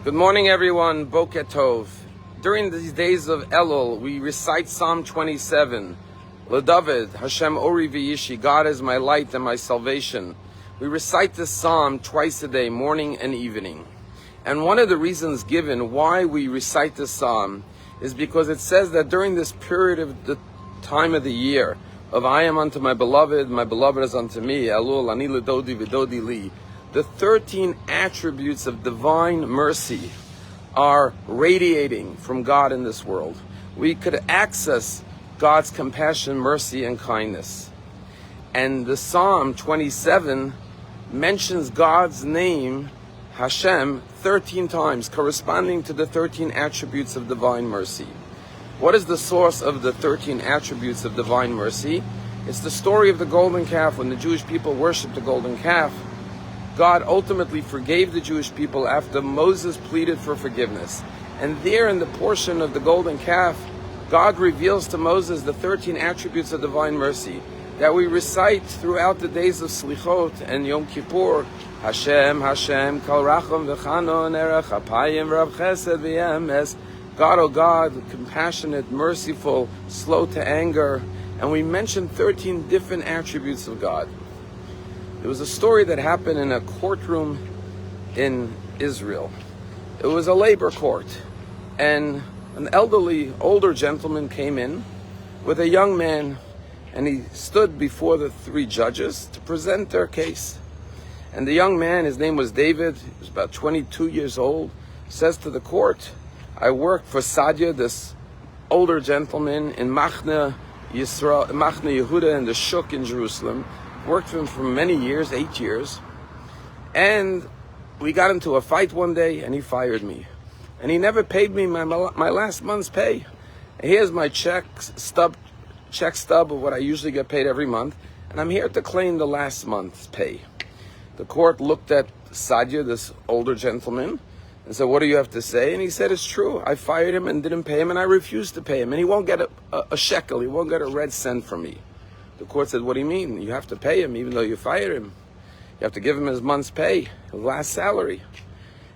Good morning, everyone. Boker Tov. During these days of Elul, we recite Psalm 27. LeDavid, Hashem Ori V'Yishi, God is my light and my salvation. We recite this psalm twice a day, morning and evening. And one of the reasons given why we recite this psalm is because it says that during this period of the time of the year, of I am unto my beloved is unto me, Elul, Ani L'Dodi V'Dodi Li, the 13 attributes of divine mercy are radiating from God in this world. We could access God's compassion, mercy, and kindness. And the Psalm 27 mentions God's name, Hashem, 13 times, corresponding to the 13 attributes of divine mercy. What is the source of the 13 attributes of divine mercy? It's the story of the golden calf. When the Jewish people worshiped the golden calf, God ultimately forgave the Jewish people after Moses pleaded for forgiveness. And there in the portion of the golden calf, God reveals to Moses the 13 attributes of divine mercy that we recite throughout the days of Slichot and Yom Kippur. Hashem, Hashem, Kal Racham V'Chanon Erech Apayim Rav Chesed V'Yemes. God, oh God, compassionate, merciful, slow to anger. And we mentioned 13 different attributes of God. There was a story that happened in a courtroom in Israel. It was a labor court, and an elderly, older gentleman came in with a young man, and he stood before the three judges to present their case. And the young man, his name was David, he was about 22 years old, says to the court, I worked for Sadia, this older gentleman, in Machne Yehuda in the Shuk in Jerusalem. Worked for him for many years, 8 years, and we got into a fight one day, and he fired me, and he never paid me my last month's pay. And here's my check stub of what I usually get paid every month, and I'm here to claim the last month's pay. The court looked at Sadia, this older gentleman, and said, what do you have to say? And he said, it's true, I fired him and didn't pay him, and I refused to pay him, and he won't get a shekel, he won't get a red cent from me. The court said, what do you mean? You have to pay him even though you fired him. You have to give him his month's pay, his last salary.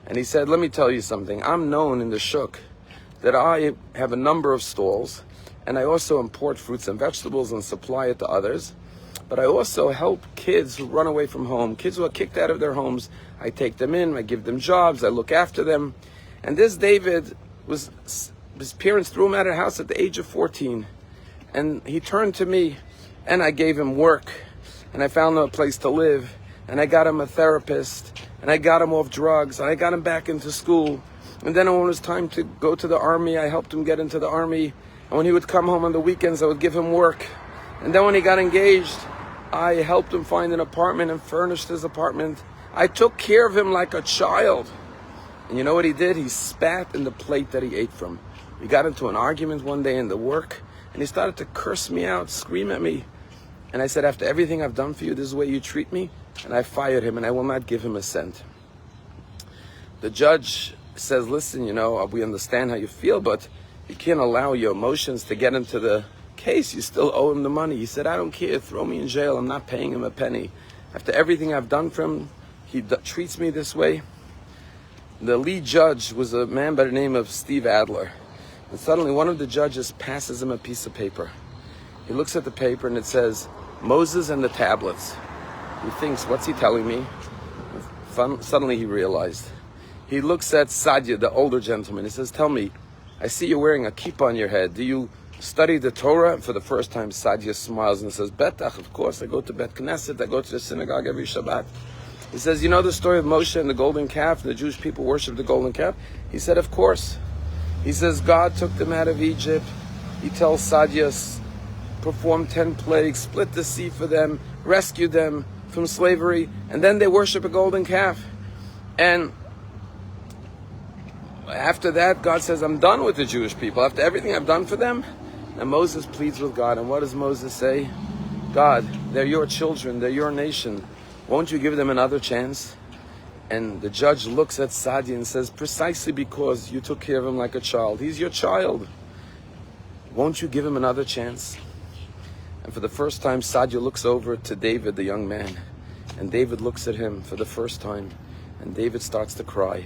And he said, let me tell you something. I'm known in the Shuk that I have a number of stalls, and I also import fruits and vegetables and supply it to others. But I also help kids who run away from home, kids who are kicked out of their homes. I take them in, I give them jobs, I look after them. And this David, his parents threw him out of the house at the age of 14. And he turned to me, and I gave him work, and I found him a place to live, and I got him a therapist, and I got him off drugs, and I got him back into school. And then when it was time to go to the army, I helped him get into the army. And when he would come home on the weekends, I would give him work. And then when he got engaged, I helped him find an apartment and furnished his apartment. I took care of him like a child. And you know what he did? He spat in the plate that he ate from. We got into an argument one day in the work, and he started to curse me out, scream at me. And I said, after everything I've done for you, this is the way you treat me? And I fired him, and I will not give him a cent. The judge says, listen, we understand how you feel, but you can't allow your emotions to get into the case. You still owe him the money. He said, I don't care. Throw me in jail. I'm not paying him a penny. After everything I've done for him, he treats me this way. The lead judge was a man by the name of Steve Adler. And suddenly one of the judges passes him a piece of paper. He looks at the paper, and it says, Moses and the tablets. He thinks, what's he telling me? Suddenly he realized. He looks at Sadia, the older gentleman. He says, tell me, I see you're wearing a kippah on your head. Do you study the Torah? For the first time, Sadia smiles and says, Betach, of course. I go to Bet Knesset. I go to the synagogue every Shabbat. He says, you know the story of Moshe and the golden calf? The Jewish people worship the golden calf. He said, of course. He says, God took them out of Egypt. He tells Sadia, performed 10 plagues, split the sea for them, rescued them from slavery, and then they worship a golden calf. And after that, God says, I'm done with the Jewish people. After everything I've done for them, and Moses pleads with God. And what does Moses say? God, they're your children, they're your nation. Won't you give them another chance? And the judge looks at Sadia and says, precisely because you took care of him like a child. He's your child. Won't you give him another chance? And for the first time, Sadia looks over to David, the young man. And David looks at him for the first time. And David starts to cry.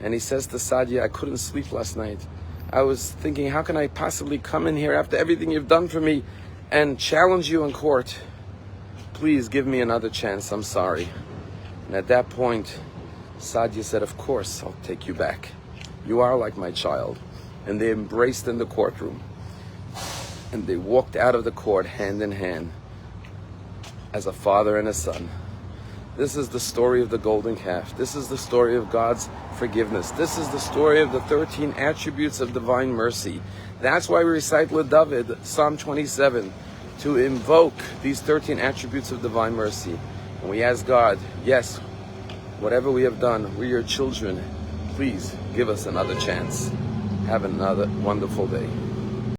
And he says to Sadia, I couldn't sleep last night. I was thinking, how can I possibly come in here after everything you've done for me and challenge you in court? Please give me another chance. I'm sorry. And at that point, Sadia said, of course, I'll take you back. You are like my child. And they embraced in the courtroom. And they walked out of the court hand in hand as a father and a son. This is the story of the golden calf. This is the story of God's forgiveness. This is the story of the 13 attributes of divine mercy. That's why we recite LeDavid, Psalm 27, to invoke these 13 attributes of divine mercy. And we ask God, yes, whatever we have done, we're your children. Please give us another chance. Have another wonderful day.